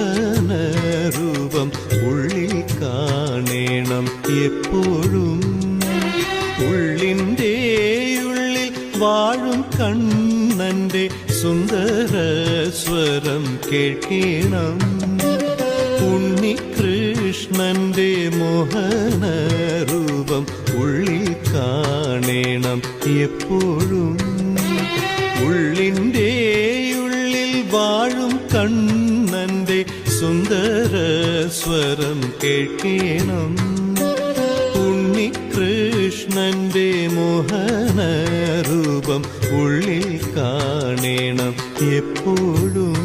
മോഹനരൂപം ഉള്ളിൽ കാണേണം എപ്പോഴും. ഉള്ളിൻ്റെ ഉള്ളിൽ വാഴും കണ്ണന്റെ സുന്ദര സ്വരം കേൾക്കണം. ഉണ്ണികൃഷ്ണന്റെ മോഹനരൂപം ഉള്ളിൽ കാണേണം എപ്പോഴും. ഉള്ളിൻ്റെ ഉള്ളിൽ വാഴും കണ്ണന്റെ സുന്ദര സ്വരം കേൾക്കണം. ഉണ്ണികൃഷ്ണന്റെ മോഹനരൂപം ഉള്ളിൽ കാണേണം എപ്പോഴും.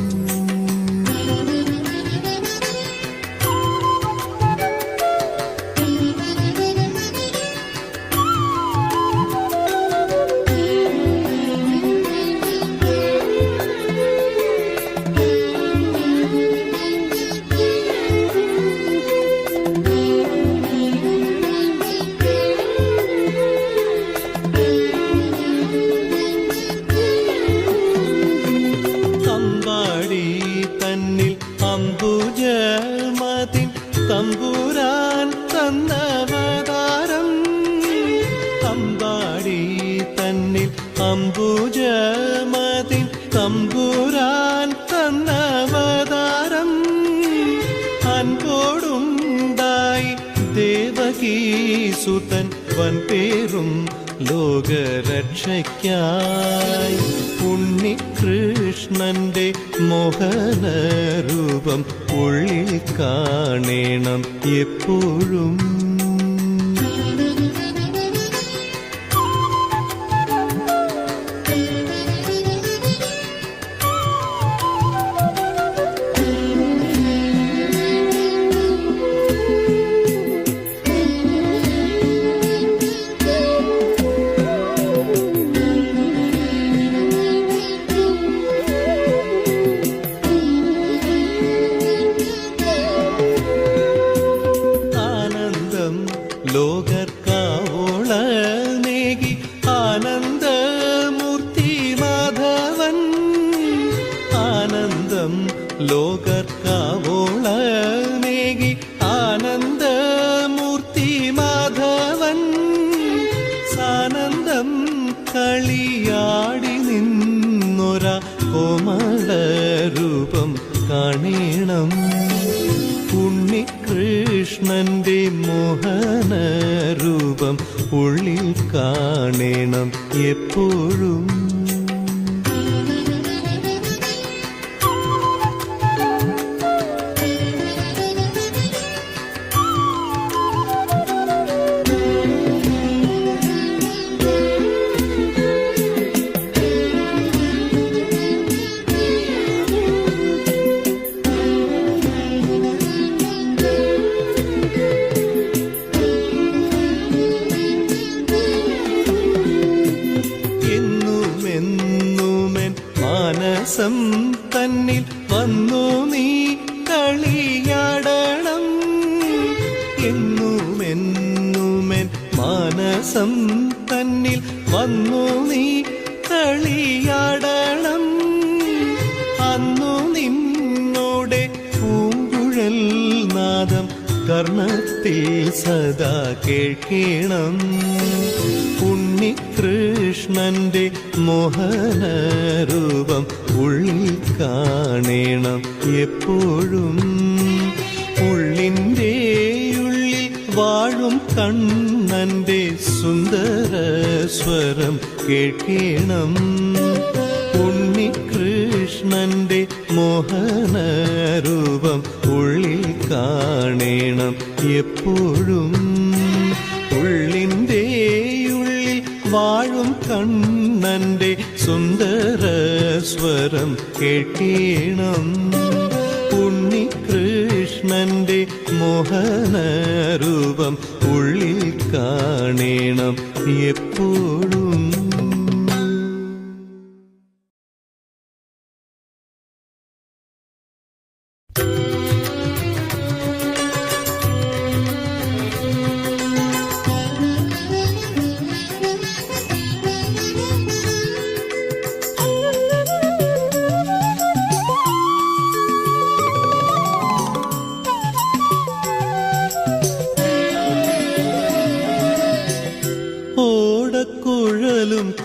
തമ്പുരാൻ തന്നവതാരം. അമ്പാടി തന്നിൽ അംബുജമതിൻ തമ്പുരാൻ തന്നവതാരം. അൻപോടുണ്ടായി ദേവകീസുതൻ വൻപേരും ലോകരക്ഷയ്ക്കായി. ഉണ്ണികൃഷ്ണന്റെ മോഹനരൂപം ഉള്ളിൽ കാണേണം എപ്പോഴും. ലോകർക്കാവോളനേകി ആനന്ദമൂർത്തി മാധവൻ. ആനന്ദം ലോകർക്കാവോളനേകി ആനന്ദമൂർത്തി മാധവൻ. സാനന്ദം കളിയാടി നിന്നൊര കോമളരൂപം കാണേണം. ഉണ്ണികൃഷ്ണന്റെ മോഹനരൂപം ഉള്ളിൽ കാണേണം എപ്പോഴും. മാനസം തന്നിൽ വന്നു നീ കളിയാടണം. എന്നുമെന്നുമെൻ മാനസം തന്നിൽ വന്നു നീ കളിയാടണം. അന്നു നിന്നോടെ പൂങ്കുഴൽ നാദം കർണത്തിൽ സദാ കേൾക്കണം. ഉണ്ണികൃഷ്ണന്റെ മോഹനരൂപം ഉള്ളിൽ കാണേണം എപ്പോഴും. ഉള്ളിൻ്റെ ഉള്ളിൽ വാഴും കണ്ണന്റെ സുന്ദര സ്വരം കേൾക്കണം. ഉണ്ണികൃഷ്ണന്റെ മോഹനരൂപം ഉള്ളിൽ കാണേണം എപ്പോഴും. ഉള്ളിൻ്റെ ഉള്ളിൽ വാഴും കണ്ണന്റെ സുന്ദര സ്വരം കേൾക്കണം. ഉണ്ണികൃഷ്ണന്റെ മോഹനരൂപം ഉള്ളിൽ കാണേണം എപ്പോഴും.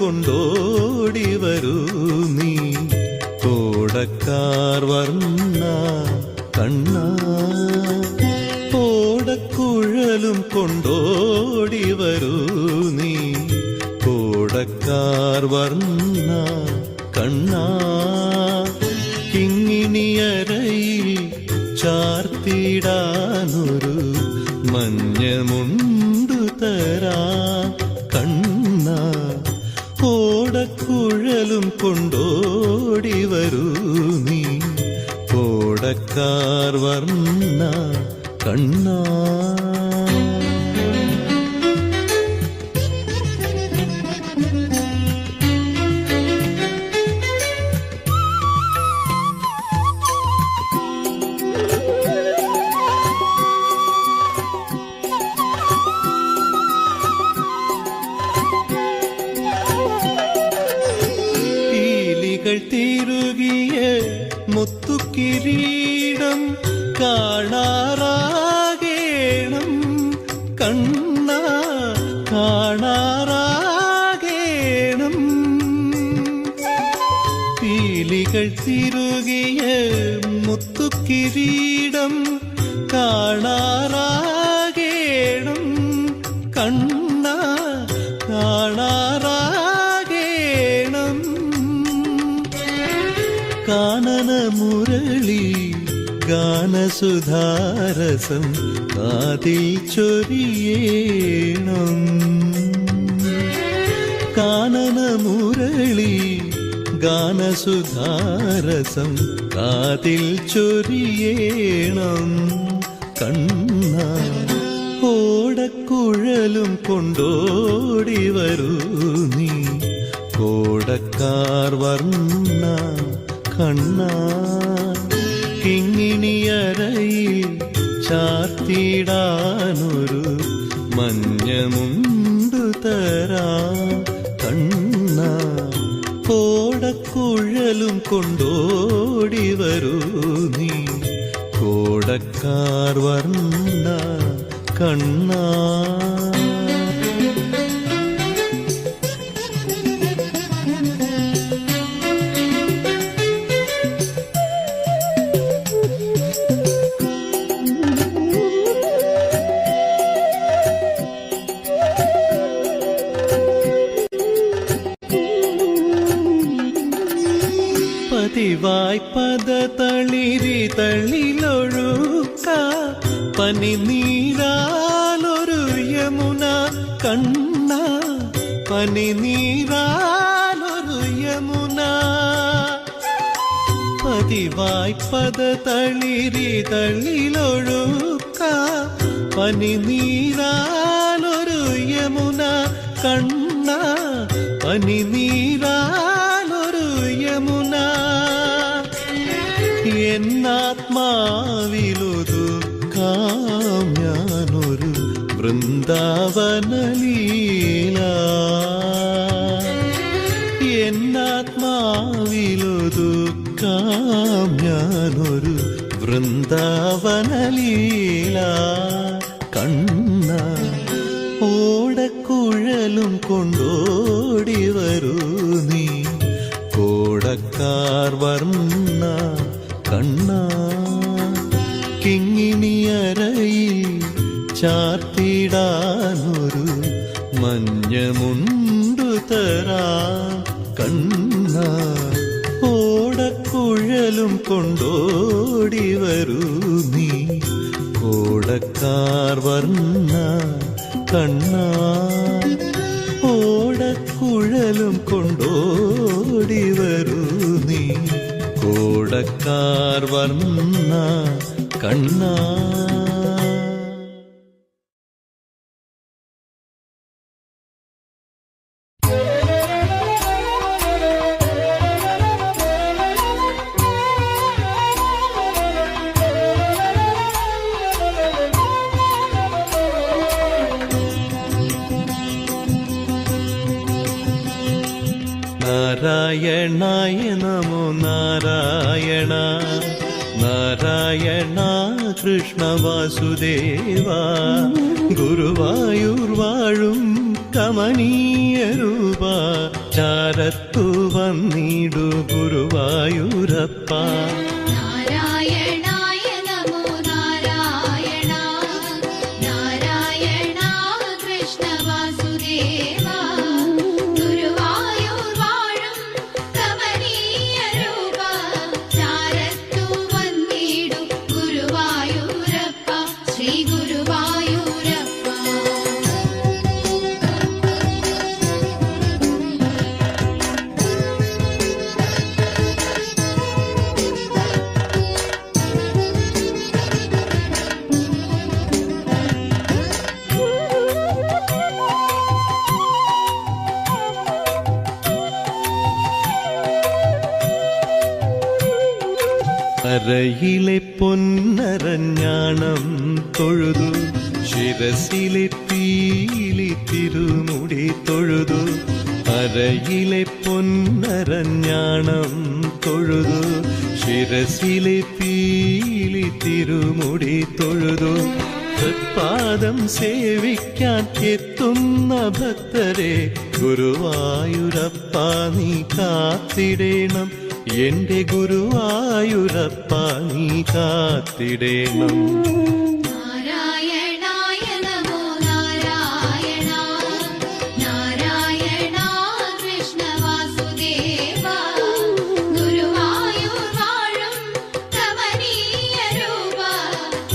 കൊണ്ടോടി വരൂ നീ കോടക്കാർ വർണ്ണ കണ്ണാ ഓടക്കുഴലും കൊണ്ടോടി വരൂ നീ കോടക്കാർ വർണ്ണ കണ്ണാ കിങ്ങിണിയരയിൽ ചാർത്തിടാനൊരു മഞ്ഞമുണ്ടു തരാ കണ്ണാ ഓടക്കുഴലും കൊണ്ടോടി വരൂ നീ കോടക്കാർ വർണ്ണ കണ്ണാ തിരുകിയ മുത്തുക്കിരീടം കാണാറാകേണം കണ്ണ കാണാറാകേണം പീലികൾ തിരുകിയ മുത്തുക്കിരീടം കാണാറാകേണം കണ്ണ കാണാറാകേണം കാനന മുരളി ഗാനസുധാരസം കാതിൽ ചൊരിയേണം കാനന മുരളി ഗാനസുധാരസം കാതിൽ ചൊരിയേണം കണ്ണ ഓടക്കുഴലും കൊണ്ടോടി വരൂ നീ കോടക്കാർ വർണ്ണ കണ്ണാ കിങ്ങിണിയരയിൽ ചാർത്തിടാനൊരു മഞ്ഞമുണ്ടു തരാ കണ്ണാ ഓടക്കുഴലും കൊണ്ടോടി വരൂ നീ കോടക്കാർ വർണ്ണ കണ്ണാ പതിവായ്പദ തളിരി തള്ളിലൊഴുക്ക പനിനീരാലൊരു യമുന കണ്ണ പനിനീരാലൊരു യമുന പതിവായ്പദ തളിരി തള്ളിലൊഴുക്ക പനിനീരാലൊരു യമുന കണ്ണ പനിനീരാലൊരു യമുന എന്നാത്മാവിലൊതുക്കാം ഞാനൊരു വൃന്ദാവനലീല എന്നാത്മാവിലൊതുക്കാം ഞാനൊരു വൃന്ദാവനലീല കണ്ണ ഓടക്കുഴലും കൊണ്ടോടി വരൂ നീ കോടക്കാർ വർണ്ണ കണ്ണാ കിങ്ങിണിയരയിൽ ചാർത്തിടാനൊരു മഞ്ഞമുണ്ടു തരാ കണ്ണാ ഓടക്കുഴലും കൊണ്ടോടി വരൂ നീ കോടക്കാർ വർണ്ണ കണ്ണാ ഓടക്കുഴലും കൊണ്ടോടി വരൂ നീ കോടക്കാർ വർണ്ണ കണ്ണാ നാരായണായ നമോ നാരായണ നാരായണ കൃഷ്ണ വാസുദേവ ഗുരുവായൂർ വാഴും കമനീയ രൂപ ചാരത്തു വന്നിടു ഗുരുവായൂരപ്പ. നാരായണായ നമോ നാരായണ നാരായണ കൃഷ്ണ വാസുദേവ ഗുരുവായൂർ വാഴും കമനീയ രൂപ ചാരത്തു വന്നിടു ഗുരുവായൂരപ്പ ശ്രീ ഗുരുവായൂരപ്പ. അരയിലെ പൊന്നരഞ്ഞാണം തൊഴുതു ശിരസിലെ പീലി തിരുമുടി തൊഴുതു. അരയിലെ പൊന്നരഞ്ഞാണം തൊഴുതു ശിരസിലെ പീലി തിരുമുടി തൊഴുതു. തൃപ്പാദം സേവിക്കാൻ എത്തുന്ന ഭക്തരെ ഗുരുവായൂരപ്പ നീ കാത്തിടേണം. എന്റെ ഗുരുവായൂരപ്പ നീ കാത്തിടേണം. നാരായണായ നമോ നാരായണ നാരായണ കൃഷ്ണ വാസുദേവ ഗുരുവായൂർ വാഴും കമനീയ രൂപ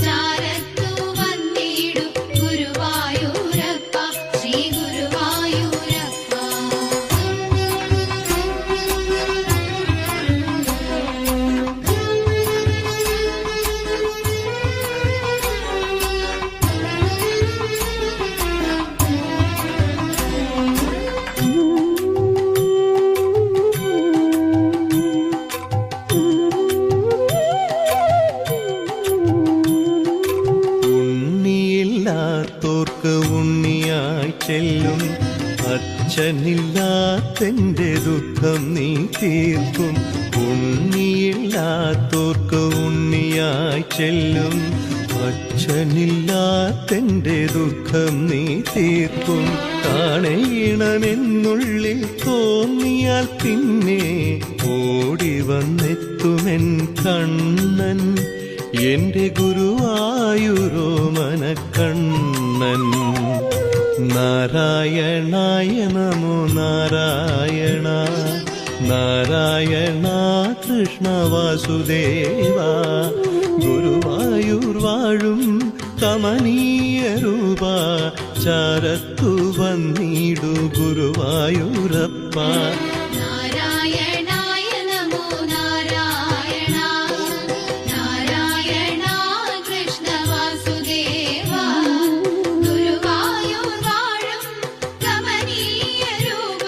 ചാരത്തു വന്നിടു ഗുരുവായൂരപ്പ ശ്രീ ഗുരുവായൂരപ്പ. ഉണ്ണിയില്ലാത്തോർക്ക് ഉണ്ണിയായി ചെല്ലും. അച്ഛനില്ലാത്തെന്റെ ദുഃഖം നീ തീർക്കും. ഉണ്ണിയില്ലാത്തോർക്ക് ഉണ്ണിയായി ചെല്ലും. അച്ഛനില്ലാത്തെന്റെ ദുഃഖം നീ തീർക്കും. കാണണമെന്നുള്ളിൽ തോന്നിയാൽ പിന്നെ ഓടി വന്നെത്തുമെൻ കണ്ണൻ എന്റെ ഗുരുവായൂരോ മനക്കണ്ണൻ. നാരായണായ നമോ നാരായണ നാരായണ കൃഷ്ണ വാസുദേവ ഗുരുവായൂർ വാഴും കമനീയ രൂപ ചാരത്തു വന്നിടു ഗുരുവായൂരപ്പ. നാരായണായ നമോ നാരായണ നാരായണ കൃഷ്ണ വാസുദേവ ഗുരുവായൂർ വാഴും കമനീയ രൂപ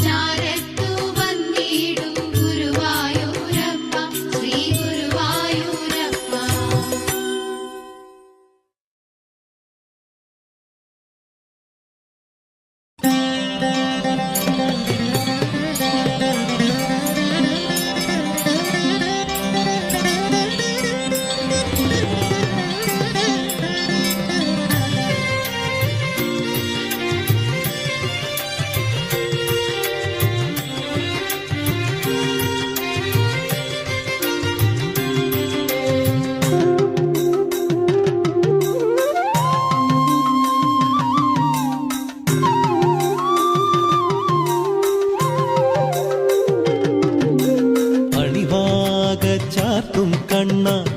ചാരത്തു വന്നിടു ഗുരുവായൂരപ്പ ശ്രീ ഗുരുവായൂരപ്പ.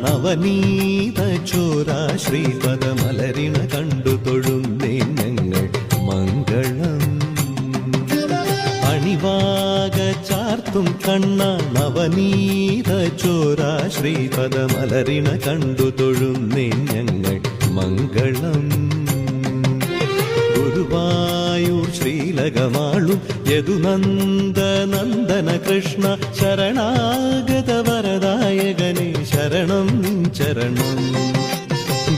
നവനീത ചോര ശ്രീപദമലരിണ കണ്ടു തൊഴുന്നേ ഞങ്ങൾ മംഗളം. അണിവാക ചാർത്തും കണ്ണ നവനീത ചോര ശ്രീപദമലരിണ കണ്ടു തൊഴുന്നേ ഞങ്ങൾ മംഗളം. ഗുരുവായൂർ ശ്രീലകമാളും യദുനന്ദനന്ദന കൃഷ്ണ ശരണാഗത വരദായകനെ ശരണം നിൻ ചരണം.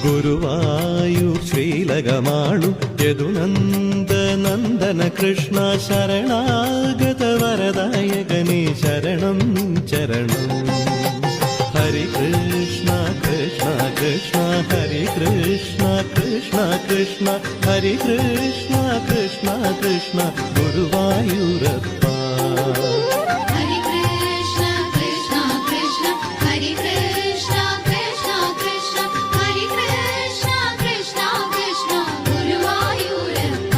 ഗുരുവായൂർ ശ്രീലകമാളും യദുനന്ദനന്ദന കൃഷ്ണ ശരണാഗത വരദായകനെ ശരണം നിൻ ചരണം. ഹരി കൃഷ്ണ കൃഷ്ണ കൃഷ്ണ ഹരി കൃഷ്ണ കൃഷ്ണ കൃഷ്ണ കൃഷ്ണ ഹരി കൃഷ്ണ കൃഷ്ണ കൃഷ്ണ ഗുരുവായൂരപ്പ. ഹരി കൃഷ്ണ കൃഷ്ണ കൃഷ്ണ ഹരി കൃഷ്ണ കൃഷ്ണ കൃഷ്ണ ഹരി കൃഷ്ണ കൃഷ്ണ കൃഷ്ണ ഗുരുവായൂരപ്പ.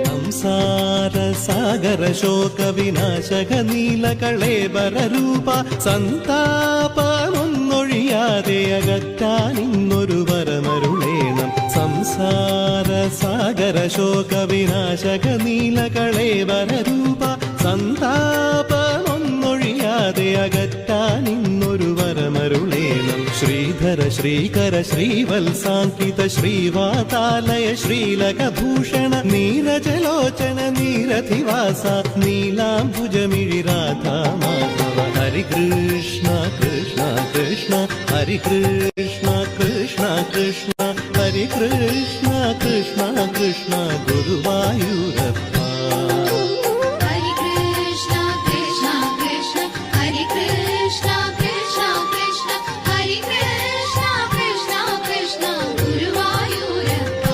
സംസാര സാഗര ശോക വിനാശക നീലകളേബര രൂപ സന്താപമൊന്നൊഴിയാതെ അകറ്റാൻ ഇന്നൊരു വരമരുളേണം. സംസാര സാഗര ശോക വിനാശക നീലകളേബര രൂപ സന്താപമൊന്നൊഴിയാതെ അകറ്റാൻ ഇന്നൊരു വരമരുളേണം. ശ്രീധര ശ്രീകര ശ്രീവത്സാങ്കിത ശ്രീവാതാലയ ശ്രീലകഭൂഷണ നീരജലോചന നീരധിവാസ നീലാംബുജമിഴി രാധാ മാധവ. ഹരി കൃഷ്ണ കൃഷ്ണ കൃഷ്ണ ഹരി കൃഷ്ണ കൃഷ്ണ കൃഷ്ണ ഹരി കൃഷ്ണ കൃഷ്ണ കൃഷ്ണ ഗുരുവായൂരപ്പ. ഹരി കൃഷ്ണ കൃഷ്ണ കൃഷ്ണ ഹരി കൃഷ്ണ കൃഷ്ണ കൃഷ്ണ ഹരി കൃഷ്ണ കൃഷ്ണ കൃഷ്ണ ഗുരുവായൂരപ്പ.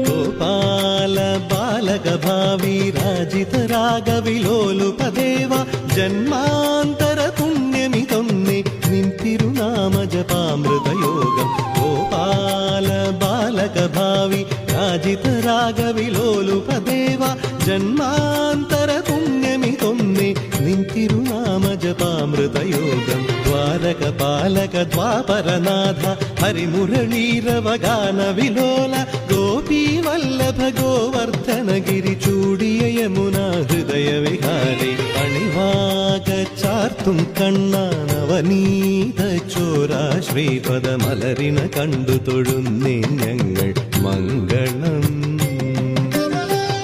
ഗോപാല ബാലക ഭാവി രാജിത രാഗവിലോലുപദേവ ജന്മാന്തര പുണ്യമിതൊന്നി നിൻ തിരുനാമ ജപാമൃതയോഗം. ഗോപാല ബാലക ഭാവി രാജിത രാഗവിലോലുപദേവ ജന്മാന്തര പുണ്യമിതൊന്നി നിൻ തിരുനാമ ജപാമൃതയോഗം. ദ്വാരക പാലക ദ്വാപരനാഥ ഹരിമുരളീരവഗാന വിലോല ഗോപീ വല്ലഭ ഗോവർദ്ധനഗിരി ചൂടിയ യമുനാ ഹൃദയ വിഹാരി. അണിവാക ചാർത്തും കണ്ണാനവനീത ചോര ശ്രീപദ മലരിന കണ്ടു തൊഴുന്നേ ഞങ്ങൾ മംഗളം.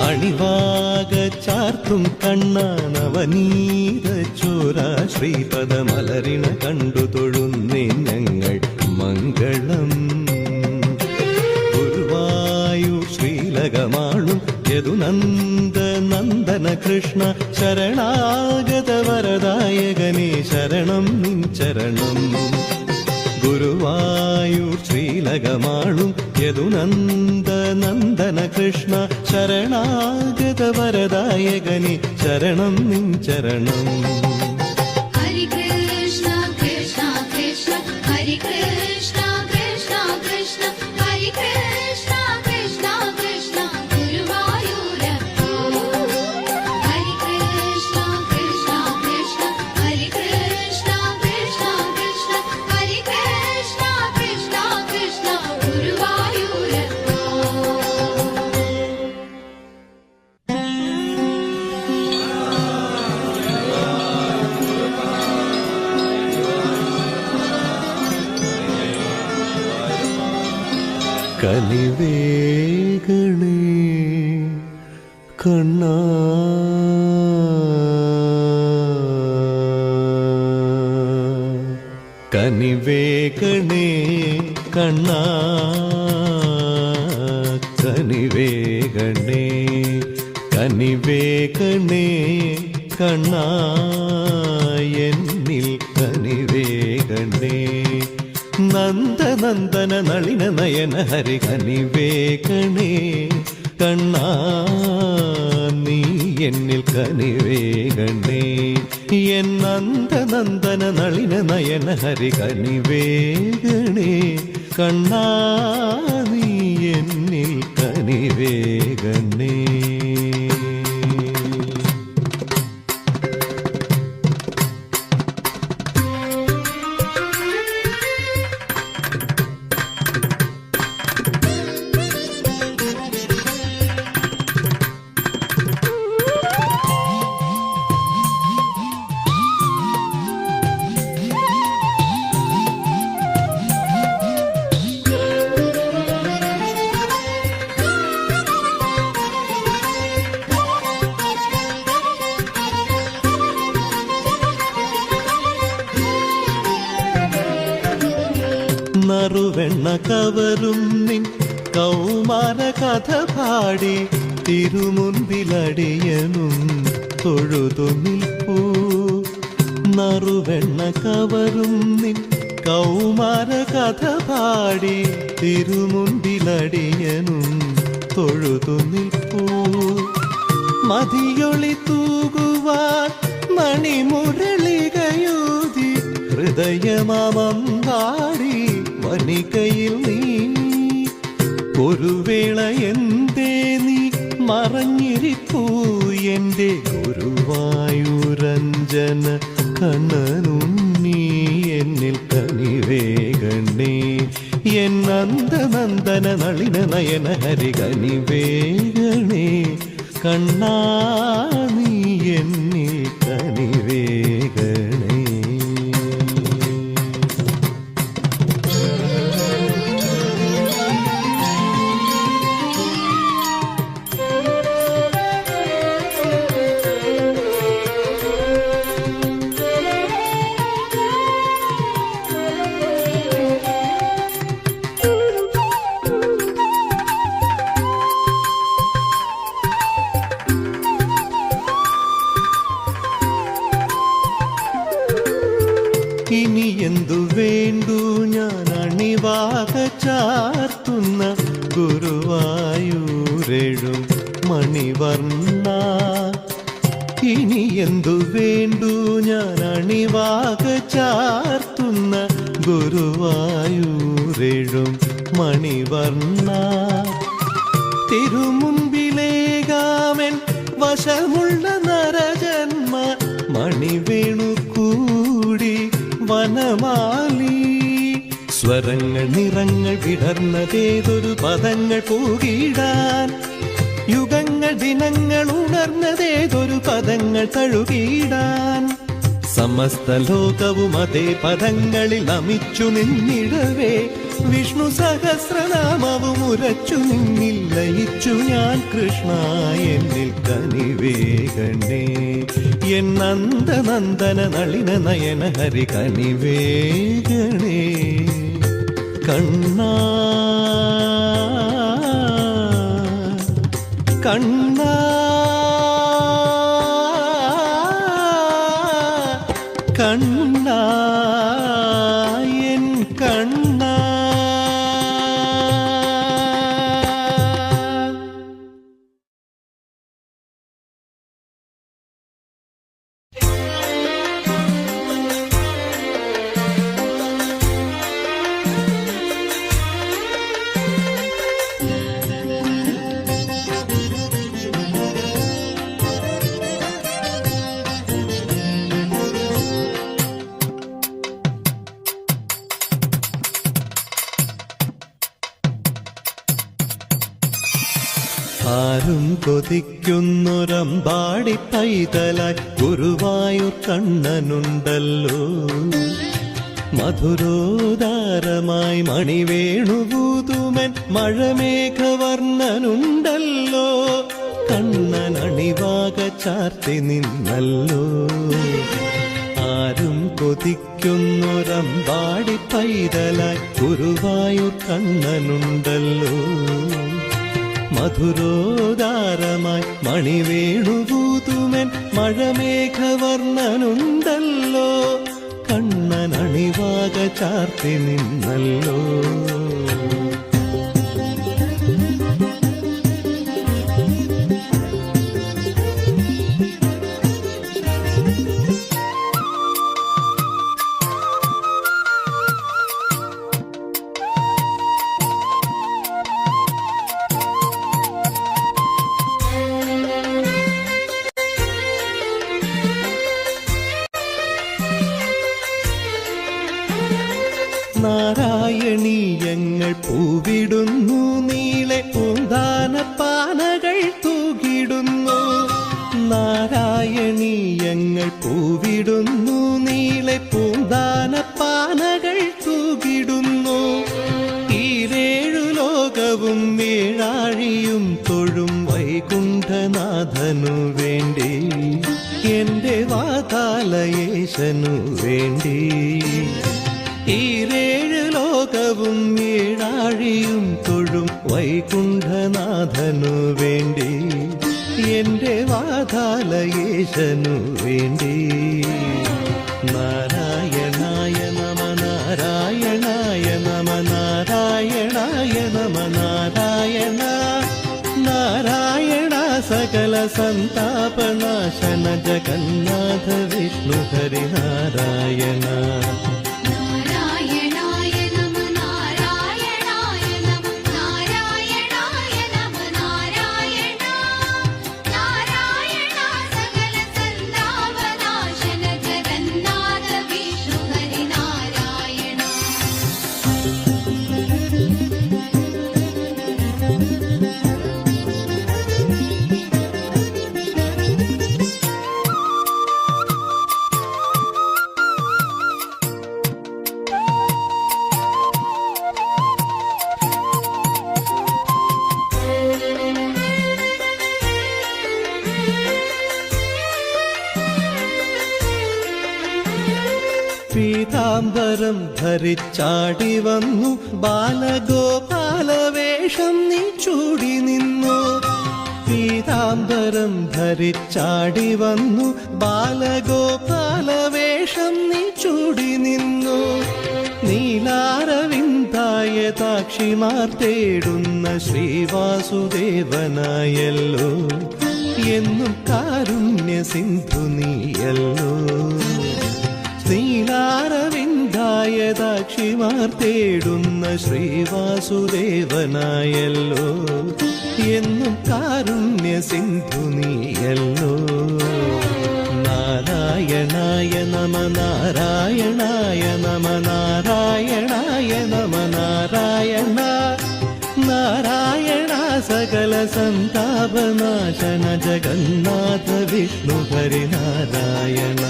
അണിവാക ചാർത്തും കണ്ണാനവനീത ചോര ശ്രീപദ മലരിന കണ്ടു തൊഴുന്നേ ഞങ്ങൾ മംഗളം. ഗുരുവായൂർ ശ്രീലകമാളും യദുനന്ദ നന്ദന കൃഷ്ണ ശരണാഗത വരദായകനേ ശരണം നിൻ ചരണം. ഗുരുവായൂർ ശ്രീലകമാളും യദുനന്ദ നന്ദന കൃഷ്ണ ശരണാഗത വരദായകനേ ശരണം നിൻ ചരണം. ഹരി കൃഷ്ണ കൃഷ്ണ കൃഷ്ണ ഹരി കൃഷ്ണ കൃഷ്ണ കൃഷ്ണ ഹരി കൃഷ്ണ കൃഷ്ണ കൃഷ്ണ ഗുരുവായൂരപ്പ. ഹരി കൃഷ്ണ കൃഷ്ണ കൃഷ്ണ ഹരി കൃഷ്ണ കൃഷ്ണ കൃഷ്ണ ഹരി കൃഷ്ണ കൃഷ്ണ കൃഷ്ണ ഗുരുവായൂരപ്പ. കലിവേഗണേ കണ്ണാ കനിവേഗണേ കണ്ണാ കനിവേഗണേ കനിവേഗണേ കണ്ണാ എന്നിൽ കനിവേഗണേ. നന്ദനന്ദന നളിന നയന ഹരി കനിവേഗണേ കണ്ണാ നീ എന്നിൽ കനിവേഗണേ. എൻ നന്ദനന്ദന നളിന നയന ഹരി കനിവേഗണേ കണ്ണാ നീ എന്നിൽ കനിവേകണേ. നറുവെണ്ണ കവരും നിൻ കൗമാര കഥ പാടി തിരുമുൻപിലടിയനും തൊഴുതു നിൽപ്പൂ. നറുവെണ്ണ കവരും നിൻ കൗമാര കഥ പാടി തിരുമുൻപിലടിയനും തൊഴുതു നിൽപ്പൂ. മതിയൊളി തൂകുവാൻ മണിമുരളികയൂതി ഹൃദയമാമമ്പാടി വനികയിൽ നീ. ഒരു വേള എന്തേ നീ മറഞ്ഞിരിപ്പൂ എന്റെ ഗുരുവായൂരഞ്ജന കണ്ണനുണ്ണി എന്നിൽ കനിവേകണേ. എന്നന്ദനന്ദന നളിന നയന ഹരി കനിവേകണേ. കണ്ണാ നീ എന്നിൽ കനിവേകണേ. ഇനി എന്തു വേണ്ടു ഞാൻ അണിവാക ചാർത്തുന്ന ഗുരുവായൂരെഴും മണിവർണ്ണ. ഇനി എന്തു വേണ്ടു ഞാൻ അണിവാക ചാർത്തുന്ന ഗുരുവായൂരെഴും മണിവർണ്ണ. തിരുമുൻപിലേകാമൻ വശമുള്ള നരജന്മ മണിവേണു കൂടി വനമാലി. സ്വരങ്ങൾ നിറങ്ങൾ വിടർന്നതേതൊരു പദങ്ങൾ പൂകിടാൻ. യുഗങ്ങൾ ദിനങ്ങൾ ഉണർന്നതേതൊരു പദങ്ങൾ തഴുകിടാൻ. സമസ്ത ലോകവും അതേ പദങ്ങളിൽ നമിച്ചു നിന്നിടവേ വിഷ്ണു സഹസ്രനാമവും ഉരച്ചു നിന്നിൽ ലയിച്ചു ഞാൻ. കൃഷ്ണ എന്നിൽ കനിവേകണേ. എന്നന്ദനന്ദന നളിന നയന ഹരി കനിവേകണേ. കണ്ണാ കണ്ണാ കണ്ണാ എൻ കണ്ണാ. ആരും കൊതിക്കുന്നൊരമ്പാടി പൈതലായി ഗുരുവായൂർ കണ്ണനുണ്ടല്ലോ. മധുരോദാരമായി മണിവേണുഭൂതുമൻ മഴമേഘവർണ്ണനുണ്ടല്ലോ. കണ്ണൻ അണിവാക ചാർത്തി നിന്നല്ലോ. ആരും കൊതിക്കുന്നൊരമ്പാടി പൈതലായി ഗുരുവായൂർ കണ്ണനുണ്ടല്ലോ. മധുരോദാരമായി മണിവേണുഭൂതുമൻ മഴമേഘവർണ്ണനുണ്ടല്ലോ. കണ്ണൻ അണിവാക ചാർത്തി നിന്നല്ലോ. പൂന്താനപ്പാനീയങ്ങൾ പൂവിടുന്നു, നീളെ പൂന്താനപ്പാനകൾ തൂകിടുന്നു. നാരായണീയങ്ങൾ പൂവിടുന്നു, നീളെ പൂന്താനപ്പാനകൾ തൂകിടുന്നു. ഈരേഴു ലോകവും ഏഴാഴിയും തൊഴും വൈകുണ്ഠനാഥനു വേണ്ടി, എന്റെ വാതാലയേശനു വേണ്ടി. ഈരേഴു ലോകവും ഏഴാഴിയും തൊഴും വൈകുണ്ഠനാഥനു വേണ്ടി, എന്റെ വാതാലയേശനു വേണ്ടി. നാരായണായ നമ നാരായണായ നമ നാരായണായ നമ നാരായണ നാരായണ സകല സന്താപനാശന ജഗന്നാഥ വിഷ്ണു ഹരി നാരായണ. നാരായണായ നമ നാരായണായ നമ നാരായണായ നമ നാരായണ നാരായണ സകല സന്താപനാശന ജഗന്നാഥ വിഷ്ണു ഹരി നാരായണ. പീതാംബരം ധരിച്ചാടി വന്നു, ബാലഗോപാലവേഷം നീ ചൂടി നിന്നു. പീതാംബരം ധരിച്ചാടി വന്നു, ബാലഗോപാലവേഷം നീ ചൂടി നിന്നു. നീലാരവിന്ദായതാക്ഷിമാർ തേടുന്ന ശ്രീവാസുദേവനായല്ലോ, എന്നും കാരുണ്യ സിന്ധു നീയല്ലോ. നീലാരവിന്ദായതാക്ഷിമാർ തേടുന്ന ശ്രീവാസുദേവനായല്ലോ, എന്നും കാരുണ്യ സിന്ധു നീയല്ലോ. നാരായണായ നമ നാരായണായ നമ നാരായണായ നമ നാരായണ നാരായണ സകല സന്താപനാശന ജഗന്നാഥ വിഷ്ണു ഹരി നാരായണ.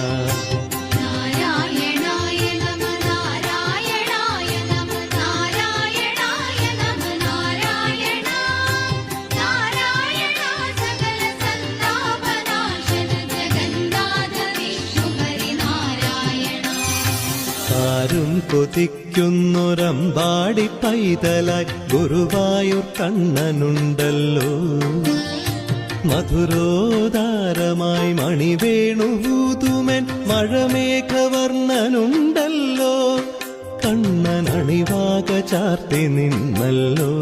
നാരായണായ നമ നാരായണായ നമ നാരായണായ നമ നാരായണ നാരായണ സകല സന്താപനാശന ജഗന്നാഥ വിഷ്ണു ഹരി നാരായണ. ആരും കൊതിക്കുന്നൊരമ്പാടി പൈതലായി ഗുരുവായൂർ കണ്ണനുണ്ടല്ലോ. മധുരോദാരമായി മണിവേണുഭൂതുമൻ മഴമേഘവർണ്ണനുണ്ടല്ലോ. കണ്ണനണിവാക ചാർത്തി നിന്നല്ലോ.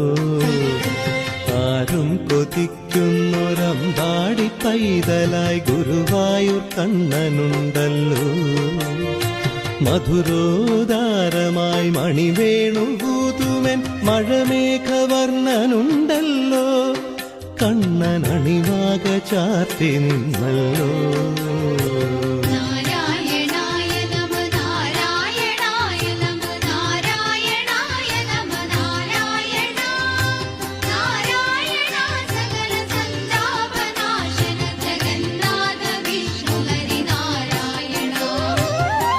ആരും കൊതിക്കുന്നൊരമ്പാടി പൈതലായി ഗുരുവായൂർ കണ്ണനുണ്ടല്ലോ. മധുരോദാരമായി മണിവേണുഭൂതുമൻ മഴമേഘവർണ്ണനുണ്ടല്ലോ. കണ്ണനണിവാക ചാർത്തി നിന്നല്ലോ. നാരായണായ നമ നാരായണായ നമ നാരായണായ നമ നാരായണ നാരായണ സകല സന്താപനാശന ജഗന്നാഥ വിഷ്ണു ഹരി നാരായണ.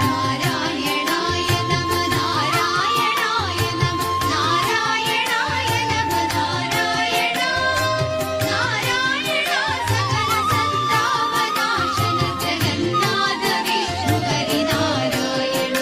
നാരായണായ നമ നാരായണായ നമ നാരായണായ നമ നാരായണ നാരായണ സകല സന്താപനാശന ജഗന്നാഥ വിഷ്ണു ഹരി നാരായണ.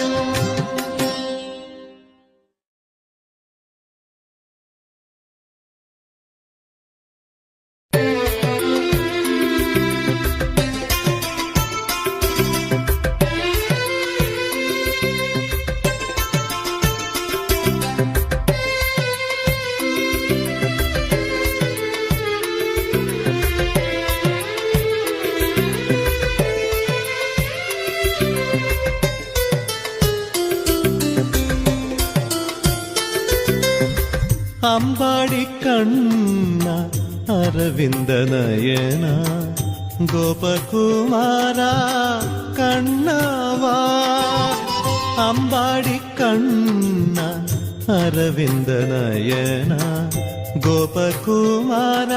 അമ്പാടി കണ്ണ അരവിന്ദ നയന ഗോപകുമാര കണ്ണവാ. അമ്പാടി കണ്ണ അരവിന്ദനയന ഗോപകുമാര